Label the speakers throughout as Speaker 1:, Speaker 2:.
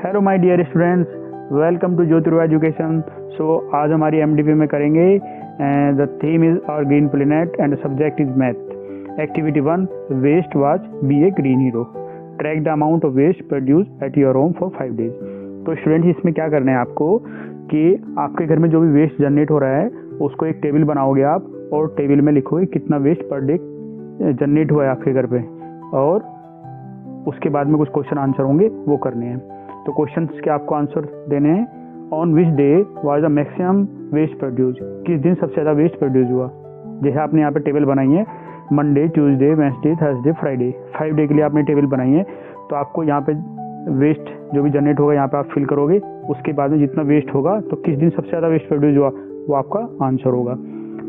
Speaker 1: Hello my dear students, welcome to Jyotirva education. So आज हमारी MDP में करेंगे the theme is our green planet and the subject is math. Activity 1, waste watch be a green hero. Track the amount of waste produce at your home for 5 days. तो students इसमें क्या करना है आपको कि आपके घर में जो भी वेस्ट जनरेट हो रहा है उसको एक टेबल बनाओगे आप, और टेबल में लिखोगे कितना वेस्ट पर डे जनरेट हुआ है आपके घर पे, और उसके बाद में कुछ क्वेश्चन आंसर होंगे वो करने हैं। तो क्वेश्चन के आपको आंसर देने हैं। On which day was the maximum waste produce, किस दिन सबसे ज़्यादा वेस्ट प्रोड्यूस हुआ। जैसे आपने यहाँ पे टेबल बनाई है Monday, Tuesday, Wednesday, Thursday, Friday, 5 day के लिए आपने टेबल बनाई है। तो आपको यहाँ पे वेस्ट जो भी जनरेट होगा यहाँ पे आप फिल करोगे। उसके बाद में जितना वेस्ट होगा तो किस दिन सबसे ज़्यादा वेस्ट प्रोड्यूस हुआ वो आपका आंसर होगा।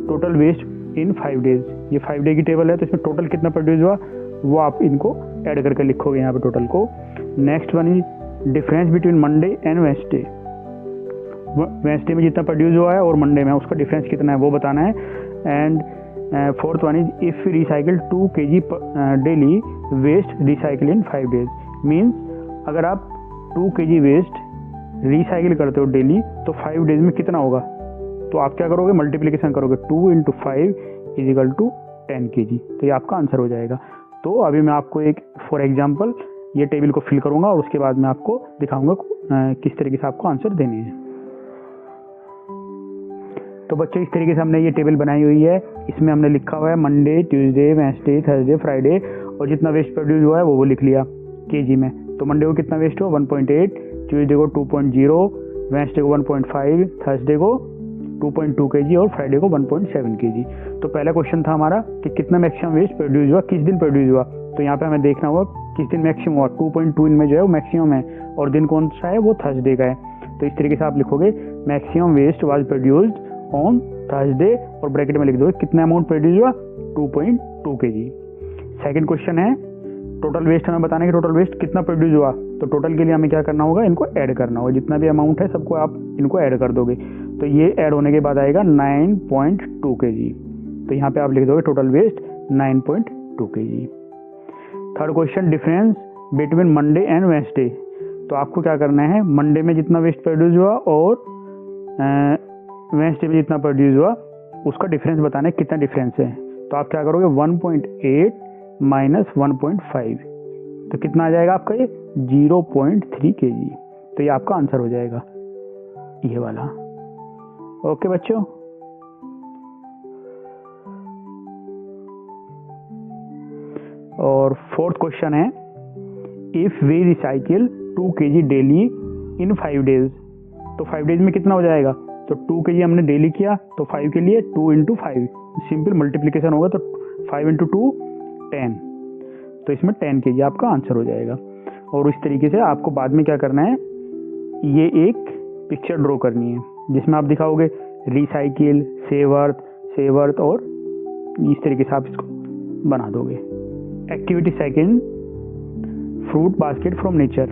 Speaker 1: टोटल वेस्ट इन 5 डेज, ये 5 डे की टेबल है तो इसमें टोटल कितना प्रोड्यूस हुआ वो आप इनको ऐड करके लिखोगे यहाँ पे टोटल को। Next one is difference between Monday and Wednesday. Wednesday में जितना प्रोड्यूस हुआ है और मंडे में उसका डिफरेंस कितना है वो बताना है। And fourth one is if recycle 2 kg daily waste recycle in 5 days. Means अगर आप 2 kg वेस्ट रिसाइकिल करते हो डेली तो 5 डेज में कितना होगा, तो आप क्या करोगे मल्टीप्लिकेशन करोगे 2 × 5 = 10 kg। तो ये आपका आंसर हो जाएगा। तो अभी मैं आपको एक फॉर एग्जांपल ये टेबल को फिल करूंगा और उसके बाद मैं आपको दिखाऊंगा किस तरीके से आपको आंसर देने हैं। तो बच्चों इस तरीके से हमने ये टेबल बनाई हुई है। इसमें हमने लिखा हुआ है Monday, Tuesday, Wednesday, Thursday, Friday, और जितना वेस्ट प्रोड्यूस हुआ है वो लिख लिया केजी में। तो मंडे को कितना वेस्ट हुआ 1.8, ट्यूसडे को 2.0, वेडनेसडे को 1.5, थर्सडे को 2.2 kg और फ्राइडे को 1.7 kg। तो पहला क्वेश्चन था हमारा कि कितना मैक्सिमम वेस्ट प्रोड्यूस हुआ, किस दिन प्रोड्यूस हुआ। तो यहाँ पे हमें देखना होगा किस दिन मैक्सिमम हुआ। 2.2 इनमें जो है वो मैक्सिमम है और दिन कौन सा है वो थर्सडे का है। तो इस तरीके से आप लिखोगे maximum waste was produced on Thursday और ब्रैकेट में लिख दो कितना अमाउंट प्रोड्यूस हुआ 2.2 kg। सेकेंड क्वेश्चन है टोटल वेस्ट हमें बताना है कि टोटल वेस्ट कितना प्रोड्यूस हुआ। तो टोटल के लिए हमें क्या करना होगा, इनको ऐड करना होगा। जितना भी अमाउंट है सबको आप इनको ऐड कर दोगे। तो ये ऐड होने के बाद आएगा 9.2 kg। तो यहाँ पे आप लिख दोगे total waste 9.2 kg। Third question difference between Monday and Wednesday. तो आपको क्या करना है मंडे में जितना वेस्ट प्रोड्यूस हुआ और वेडनेसडे में जितना प्रोड्यूस हुआ उसका डिफरेंस बताना है कितना डिफरेंस है। तो आप क्या करोगे 1.8 - 1.5, तो कितना आ जाएगा आपका ये 0.3 kg। तो ये आपका आंसर हो जाएगा ये वाला। ओके बच्चों, और फोर्थ क्वेश्चन है if we recycle 2 kg daily in 5 days. तो 5 डेज में कितना हो जाएगा, तो 2 kg हमने डेली किया तो 5 के लिए 2 × 5 सिंपल मल्टीप्लिकेशन होगा तो 5 × 2 10। तो इसमें 10 kg आपका आंसर हो जाएगा। और इस तरीके से आपको बाद में क्या करना है, ये एक पिक्चर ड्रॉ करनी है जिसमें आप दिखाओगे रिसाइकिल, सेव अर्थ और इस तरीके से आप इसको बना दोगे। Activity second, fruit basket from nature.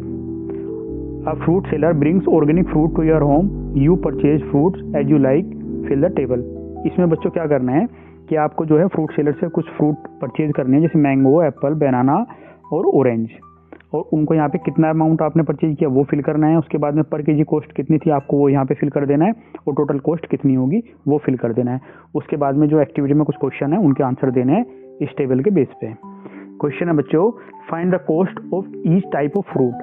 Speaker 1: A fruit seller brings organic fruit to your home, you purchase fruits as you like, fill the table. इसमें बच्चों क्या करना है कि आपको जो है फ्रूट सेलर से कुछ फ्रूट परचेज करने हैं, जैसे मैंगो, एप्पल, बनाना और ऑरेंज, और उनको यहाँ पे कितना अमाउंट आपने परचेज किया वो फिल करना है। उसके बाद में पर केजी कॉस्ट कितनी थी आपको वो यहाँ पे फिल कर देना है, और टोटल कॉस्ट कितनी होगी वो फिल कर देना है। उसके बाद में जो एक्टिविटी में कुछ क्वेश्चन है उनके आंसर देने हैं इस टेबल के बेस पे। क्वेश्चन है बच्चों find the cost of each type of fruit.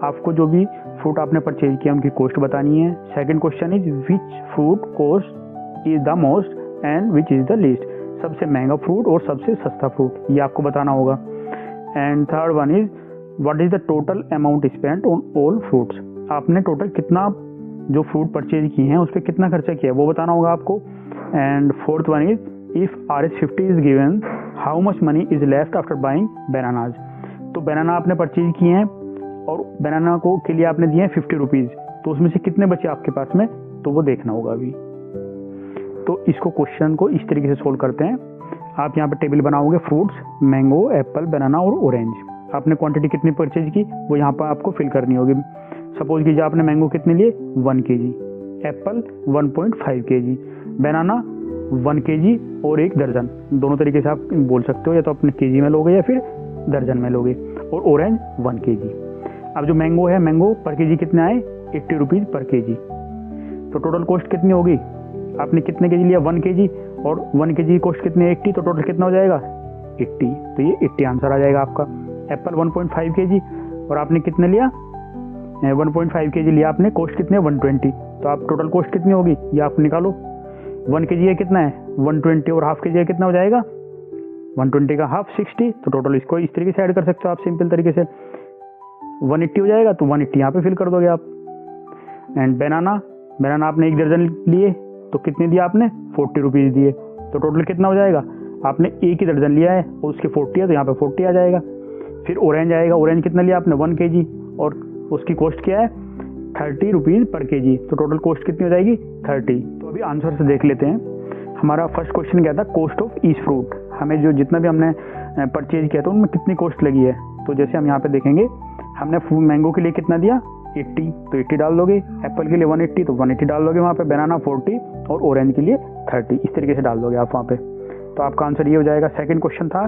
Speaker 1: आपको जो भी फ्रूट आपने परचेज किया उनकी कॉस्ट बतानी है। Second question is which fruit cost is the most and which is the least. सबसे महंगा फ्रूट और सबसे सस्ता फ्रूट ये आपको बताना होगा। And third one is what is the total amount spent on all fruits. आपने टोटल कितना जो फ्रूट परचेज किए हैं उस पर कितना खर्चा किया वो बताना होगा आपको। And fourth one is if Rs50 is given how much money is left after buying bananas. तो बनाना आपने परचेज किए हैं और बनाना को के लिए आपने दिए हैं 50 रुपीज़, तो उसमें से कितने बचे आपके पास में तो वो देखना होगा अभी। तो इसको क्वेश्चन को इस तरीके से सोल्व करते हैं। आप यहाँ पे टेबल बनाओगे फ्रूट्स मैंगो, एप्पल, बनाना और ऑरेंज। आपने क्वांटिटी कितनी परचेज की वो यहाँ पर आपको फिल करनी होगी। सपोज कीजिए आपने मैंगो कितने लिए 1 kg, एप्पल 1.5 kg, बनाना 1 kg और 1 दर्जन। दोनों तरीके से आप बोल सकते हो, या तो अपने केजी में लोगे या फिर दर्जन में लोगे, और ऑरेंज 1 kg। अब जो मैंगो है, मैंगो पर केजी कितने आए, 80 रुपीज़ पर केजी। तो टोटल कॉस्ट कितनी होगी, आपने कितने केजी लिया, 1 केजी, और 1 केजी की कॉस्ट कितनी है, 80, तो टोटल कितना हो जाएगा 80। तो ये 80 आंसर आ जाएगा आपका। एप्पल 1.5 केजी और आपने कितने लिया, 1.5 केजी लिया आपने, कॉस्ट कितनी है 120, तो आप टोटल कॉस्ट कितनी होगी ये आप निकालो। 1 केजी है कितना है 120 और हाफ केजी है कितना हो जाएगा 120 का हाफ 60, तो टोटल इसको इस तरीके से ऐड कर सकते हो आप सिंपल तरीके से। 180 हो जाएगा, तो 180 यहाँ पे फिल कर दोगे आप। एंड बनाना, बनाना आपने 1 दर्जन लिए तो कितने दिया आपने 40 रुपीज़ दिए, तो टोटल कितना हो जाएगा, आपने एक ही दर्जन लिया है और उसके 40 है तो यहाँ पे 40 आ जाएगा। फिर ऑरेंज आएगा, ऑरेंज कितना लिया आपने 1 केजी और उसकी कॉस्ट क्या है 30 रुपीज़ पर केजी, तो टोटल कॉस्ट कितनी हो जाएगी 30। तो अभी आंसर से देख लेते हैं। हमारा फर्स्ट क्वेश्चन क्या था, कॉस्ट ऑफ ईच फ्रूट, हमें जो जितना भी हमने परचेज किया था उनमें कितनी कॉस्ट लगी है। तो जैसे हम यहाँ पे देखेंगे, हमने मैंगो के लिए कितना दिया 80, तो 80 डाल दोगे, एप्पल के लिए 180 तो 180 डाल दोगे वहाँ पे, बनाना 40 और ऑरेंज के लिए 30, इस तरीके से डाल दोगे आप वहाँ पे। तो आपका आंसर ये हो जाएगा। सेकंड क्वेश्चन था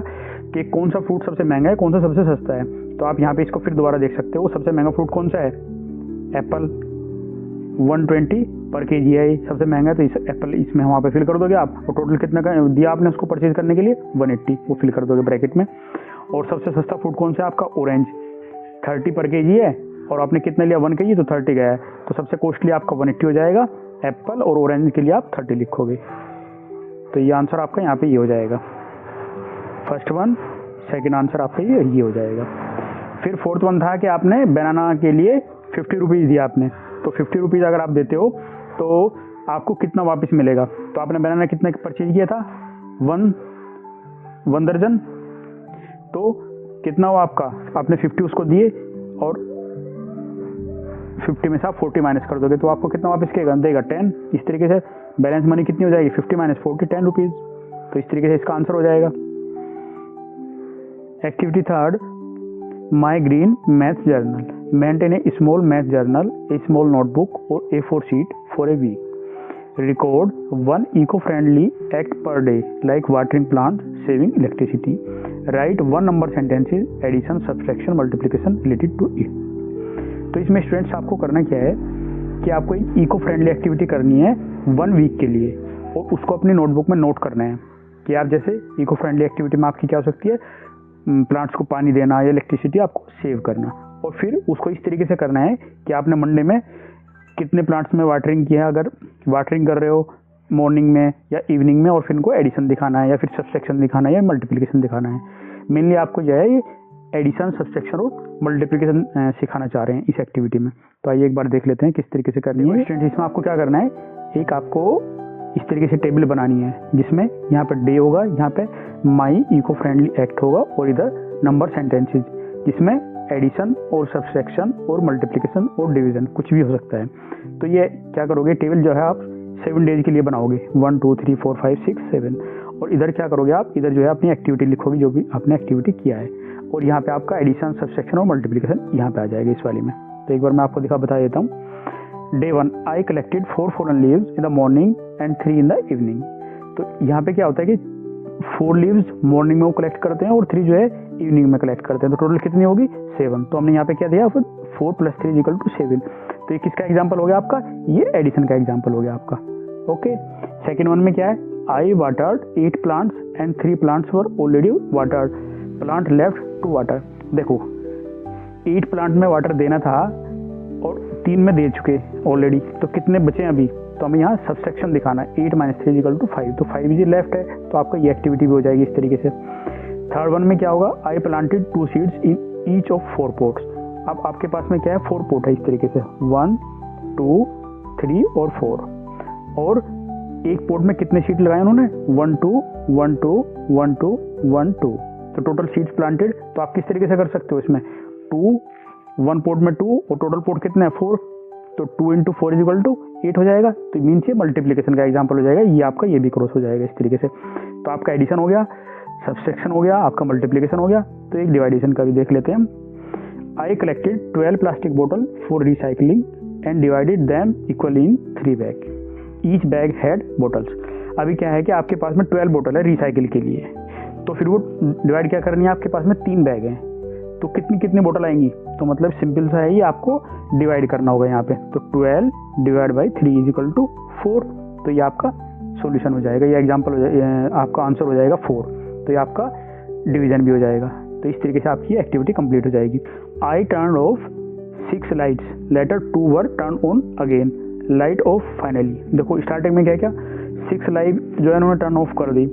Speaker 1: कि कौन सा फ्रूट सबसे महंगा है, कौन सा सबसे सस्ता है। तो आप यहाँ पे इसको फिर दोबारा देख सकते हो, सबसे महंगा फ्रूट कौन सा है, एप्पल 120 पर केजी है, सबसे महंगा है, तो इस एप्पल इसमें वहाँ पे फिल कर दोगे आप। और टोटल कितना का दिया आपने उसको परचेज करने के लिए 180, वो फिल कर दोगे ब्रैकेट में। और सबसे सस्ता फ्रूट कौन सा है आपका, ऑरेंज 30 पर केजी है और आपने कितना लिया 1 केजी, तो 30 गया है, तो सबसे कॉस्टली आपका 180 हो जाएगा। एप्पल और ऑरेंज के लिए आप 30 लिखोगे, तो ये आंसर आपका यहाँ पे ये हो जाएगा। फर्स्ट वन, सेकंड आंसर आपका ये हो जाएगा। फिर फोर्थ वन था कि आपने बनाना के लिए 50 रुपीज़ दिया आपने, तो 50 रुपीज़ अगर आप देते हो तो आपको कितना वापस मिलेगा। तो आपने बनाना कितना परचेज किया था 1 दर्जन, तो कितना हुआ आपका, आपने 50 उसको दिए और 50 में से आप 40 माइनस कर दोगे तो आपको कितना वापस देगा 10। इस तरीके से बैलेंस मनी कितनी हो जाएगी 50 माइनस 40, 10 रुपीज़। तो इस तरीके से इसका आंसर हो जाएगा। Activity third, my green math journal, maintain a small math journal, a small notebook और A4 sheet for a week, record 1 eco-friendly act per day like watering plants, saving electricity, write 1 number sentences, addition, subtraction, multiplication related to it। तो इसमें students आपको करना क्या है कि आपको एक इको फ्रेंडली एक्टिविटी करनी है 1 वीक के लिए और उसको अपनी नोटबुक में नोट करना है कि आप जैसे इको फ्रेंडली एक्टिविटी में आपकी क्या हो सकती है, प्लांट्स को पानी देना या इलेक्ट्रिसिटी आपको सेव करना। और फिर उसको इस तरीके से करना है कि आपने मंडे में कितने प्लांट्स में वाटरिंग किया है, अगर वाटरिंग कर रहे हो मॉर्निंग में या इवनिंग में, और फिर इनको एडिशन दिखाना है या फिर सब्सट्रैक्शन दिखाना है या मल्टीप्लिकेशन दिखाना है। मेनली आपको जो है ये एडिशन, सब्सट्रैक्शन और मल्टीप्लिकेशन सिखाना चाह रहे हैं इस एक्टिविटी में। तो आइए एक बार देख लेते हैं किस तरीके से करनी है। स्टूडेंट्स इसमें आपको क्या करना है, एक आपको इस तरीके से टेबल बनानी है जिसमें यहाँ पर डे होगा, यहाँ पे माई इको फ्रेंडली एक्ट होगा और इधर नंबर सेंटेंसेज जिसमें एडिशन और सब्सट्रैक्शन और मल्टीप्लिकेशन और डिवीजन कुछ भी हो सकता है। तो ये क्या करोगे, टेबल जो है आप 7 डेज के लिए बनाओगे, 1 2 3 4 5 6 7। और इधर क्या करोगे आप, इधर जो है अपनी एक्टिविटी लिखोगे जो भी आपने एक्टिविटी किया है, और यहाँ पे आपका एडिशन, सब्सट्रैक्शन और मल्टीप्लिकेशन यहाँ पे आ जाएगा इस वाली में। तो एक बार मैं आपको बता देता हूँ। Day 1, I collected 4 fallen leaves in the morning and 3 in the evening। तो यहाँ पे क्या होता है कि 4 लीव्स मॉर्निंग में वो कलेक्ट करते हैं और 3 जो है इवनिंग में कलेक्ट करते हैं, तो टोटल कितनी होगी 7। तो हमने यहाँ पे क्या दिया, 4 + 3 = 7। तो ये किसका एग्जाम्पल हो गया आपका, ये एडिशन का एग्जाम्पल हो गया आपका। ओके, सेकेंड वन में क्या है, I watered 8 plants and 3 plants were already watered, plant left to water। देखो 8 प्लांट में वाटर देना था और 3 में दे चुके ऑलरेडी, तो कितने बचे हैं अभी, तो हमें यहाँ सब्सट्रैक्शन दिखाना है। 8 - 3 = 5, तो 5 इज लेफ्ट है, तो आपका ये एक्टिविटी भी हो जाएगी इस तरीके से। थर्ड वन में क्या होगा, I planted 2 seeds in each of 4 pots. अब आपके पास में क्या है, 4 पोट है इस तरीके से, 1 2 3 और 4, और एक पोट में कितने सीड लगाए उन्होंने, 1 2 1 2 1 2 1 2, तो टोटल सीड्स प्लांटेड। तो आप किस तरीके से कर सकते हो, इसमें 2 1 पोट में 2 और टोटल पोट कितने हैं 4, तो 2 × 4 = 8 हो जाएगा। तो मीन्स ये मल्टीप्लिकेशन का एग्जाम्पल हो जाएगा, ये आपका ये भी क्रॉस हो जाएगा इस तरीके से। तो आपका एडिशन हो गया, सब्सट्रैक्शन हो गया, आपका मल्टीप्लिकेशन हो गया। तो एक डिवाइडेशन का भी देख लेते हैं हम। आई कलेक्टेड 12 प्लास्टिक बोतल for recycling and divided them equally in 3 bag, each bag had bottles. अभी क्या है कि आपके पास में 12 बोतल है रिसाइकिल के लिए, तो फिर वो डिवाइड क्या करनी है, आपके पास में 3 बैग हैं, तो कितनी कितनी बोतल आएंगी, तो मतलब सिंपल सा है, ये आपको डिवाइड करना होगा यहाँ पे। तो 12 divide by 3 is equal to 4, तो ये आपका सॉल्यूशन हो जाएगा, ये एग्जाम्पल हो जाएगा, आपका आंसर हो जाएगा 4। तो ये आपका डिवीजन भी हो जाएगा। तो इस तरीके से आपकी एक्टिविटी कंप्लीट हो जाएगी। I turn off 6 lights, later 2 were turn on again, light off finally. देखो स्टार्टिंग में क्या क्या 6 लाइट जो है उन्होंने टर्न ऑफ कर दी,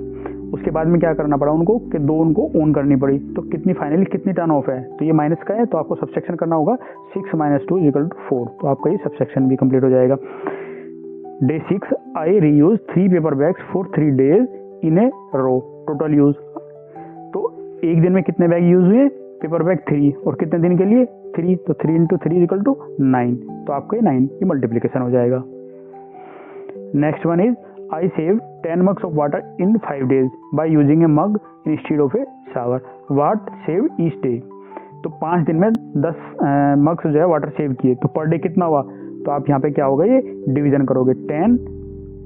Speaker 1: उसके बाद में क्या करना पड़ा उनको कि 2 उनको ऑन करनी पड़ी। तो कितनी फाइनली कितनी टर्न ऑफ है, तो ये माइनस का है, तो आपको सबसेक्शन करना होगा 6 - 2 = 4। तो आपका ये सबसेक्शन भी कंप्लीट हो जाएगा। Day 6 I reuse 3 paper bags for 3 days in a row, total use. तो एक दिन में कितने बैग यूज हुए, पेपर बैग 3, और कितने दिन के लिए 3, तो 3 × 3 = 9। तो आपका 9 की मल्टीप्लीकेशन हो जाएगा। Next one is I save 10 mugs of water in 5 days by using a mug instead of a shower. What saved each day? तो 5 दिन में 10 मग्स जो है वाटर सेव किए, तो पर डे कितना हुआ, तो आप यहाँ पे क्या होगा, ये डिवीजन करोगे, 10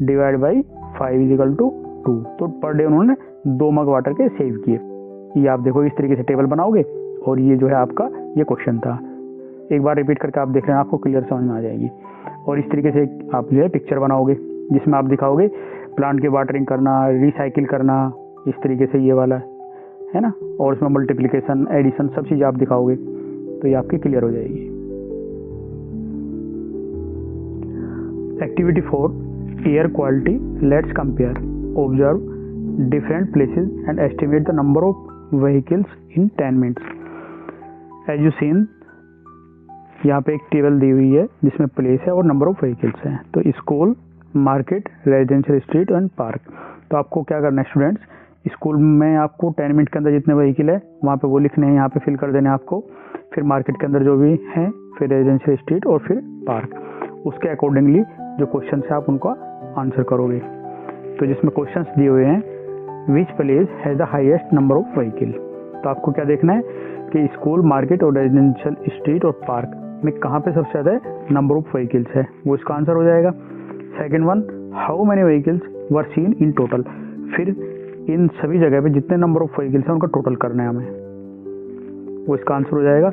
Speaker 1: डिवाइड बाई 5 = 2। तो पर डे उन्होंने 2 मग वाटर के सेव किए। ये आप देखो इस तरीके से टेबल बनाओगे, और ये जो है आपका ये क्वेश्चन था। एक बार रिपीट करके आप देख लेना, आपको क्लियर समझ में आ जाएगी। और इस तरीके से आप जो है पिक्चर बनाओगे, जिसमें आप दिखाओगे प्लांट की वाटरिंग करना, रिसाइकिल करना, इस तरीके से ये वाला है ना, और इसमें मल्टीप्लिकेशन, एडिशन, सब चीज़ आप दिखाओगे, तो ये आपकी क्लियर हो जाएगी। Activity 4 air quality, let's compare, observe different places and estimate the number of vehicles in 10 minutes। As you seen, यहाँ पे एक टेबल दी हुई है जिसमें प्लेस है और नंबर ऑफ व्हीकल्स हैं। तो school, market, residential street and park. तो आपको क्या करना है स्टूडेंट्स, स्कूल में आपको 10 मिनट के अंदर जितने व्हीकल है वहाँ पे वो लिखने हैं, यहाँ पे फिल कर देने हैं आपको। फिर मार्केट के अंदर जो भी है, फिर रेजिडेंशियल स्ट्रीट और फिर पार्क। उसके अकॉर्डिंगली जो क्वेश्चन है आप उनका आंसर करोगे। तो जिसमें क्वेश्चन दिए हुए हैं, which place has the highest number of vehicle. तो आपको क्या देखना है कि स्कूल, मार्केट और रेजिडेंशियल स्ट्रीट और पार्क में कहाँ पे सबसे ज़्यादा नंबर ऑफ व्हीकल्स है, वो इसका आंसर हो जाएगा। Second one, how many vehicles were seen in total. फिर इन सभी जगह पे जितने नंबर ऑफ व्हीकल्स हैं उनका टोटल करना है हमें, वो इसका आंसर हो जाएगा।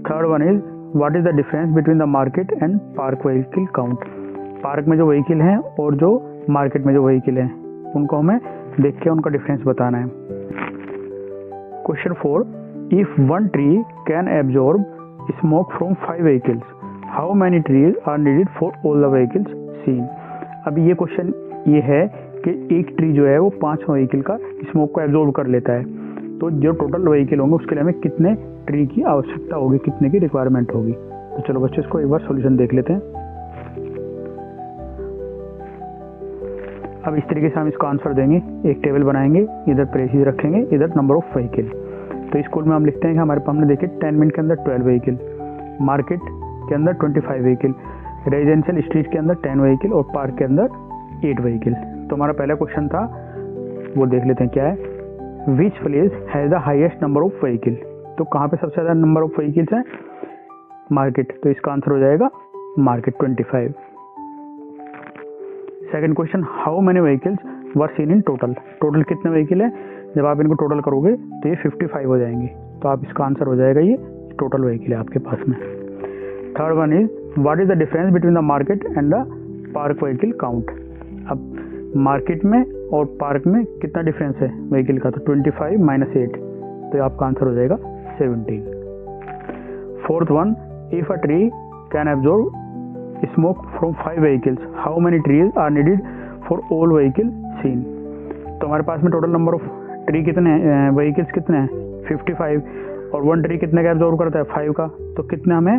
Speaker 1: Third one is what is the difference between the market and park vehicle count. Park में जो व्हीकल हैं और जो मार्केट में जो व्हीकल हैं उनको हमें देख के उनका डिफरेंस बताना है। Question 4, if one tree can absorb smoke from 5 vehicles, how many trees are needed for all the vehicles seen. अभी ये क्वेश्चन ये है कि एक ट्री जो है वो 5 व्हीकल का स्मोक को एब्जॉर्ब कर लेता है, तो जो टोटल व्हीकल होंगे उसके लिए हमें कितने ट्री की आवश्यकता होगी, कितने की रिक्वायरमेंट होगी। तो चलो बच्चों इसको एक बार सॉल्यूशन देख लेते हैं। अब इस तरीके से हम इसका आंसर देंगे, एक टेबल बनाएंगे, इधर प्लेसेस रखेंगे, इधर नंबर ऑफ व्हीकल। तो स्कूल में हम लिखते हैं कि हमारे पास हमने देखे 10 मिनट के अंदर 12 व्हीकल, मार्केट के अंदर 25 व्हीकल, रेजिडेंशियल स्ट्रीट के अंदर 10 व्हीकल और पार्क के अंदर 8 व्हीकल। तो हमारा पहला क्वेश्चन था वो देख लेते हैं क्या है, which place has the highest number of vehicle. तो कहाँ पे सबसे ज़्यादा नंबर ऑफ व्हीकल्स हैं, मार्केट। तो इसका आंसर हो जाएगा market 25। Second question, how many vehicles were seen in total. Total कितने व्हीकल है, जब आप इनको टोटल करोगे तो ये 55 हो जाएंगे। तो आप इसका आंसर हो जाएगा ये टोटल व्हीकल है आपके पास में। Third one is what is the difference between the market and the park vehicle count. अब मार्केट में और पार्क में कितना डिफरेंस है व्हीकल का, तो 25 - 8, तो आपका आंसर हो जाएगा 17। Fourth one, if a tree can absorb smoke from 5 vehicles, how many trees are needed for all vehicle seen. तो हमारे पास में टोटल नंबर ऑफ ट्री कितने हैं, व्हीकल्स कितने हैं 55, और वन ट्री कितने का एब्जॉर्ब करता है 5 का, तो कितने हमें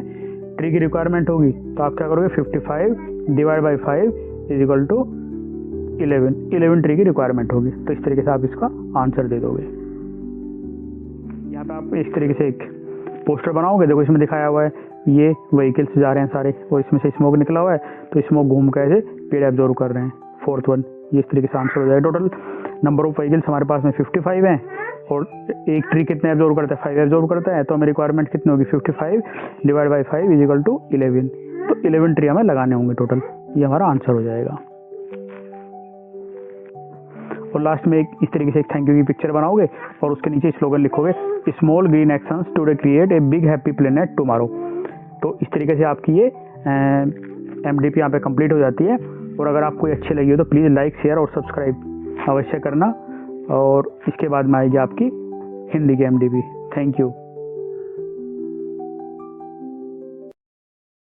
Speaker 1: ट्री की रिक्वायरमेंट होगी। तो आप क्या करोगे 55 divide by 5 is equal to 11 tree की रिक्वायरमेंट होगी। तो इस तरीके से आप इसका आंसर दे दोगे। यहाँ पे आप इस तरीके से एक पोस्टर बनाओगे, देखो इसमें दिखाया हुआ है ये व्हीकल्स जा रहे हैं सारे और इसमें से स्मोक निकला हुआ है, तो स्मोक घूम कर ऐसे पेड़ एब्जॉर्व कर रहे हैं। फोर्थ वन, ये इस तरीके से आंसर हो जाएगा। टोटल नंबर ऑफ व्हीकल्स हमारे पास में 55 हैं और एक ट्री कितने एब्जॉर्व करता है 5 एब्जॉर्व करता है, तो हमें रिक्वायरमेंट कितनी होगी 55 divide by 5 is equal to 11। तो 11 ट्री हमें लगाने होंगे टोटल, ये हमारा आंसर हो जाएगा। और लास्ट में एक इस तरीके से एक थैंक यू की पिक्चर बनाओगे और उसके नीचे स्लोगन लिखोगे, small green actions today create a big happy planet tomorrow. तो इस तरीके से आपकी ये MDP यहाँ पे कंप्लीट हो जाती है। और अगर आपको अच्छी लगी हो तो प्लीज़ लाइक, शेयर और सब्सक्राइब अवश्य करना। और इसके बाद में आएगी आपकी हिंदी की MDP। Thank you.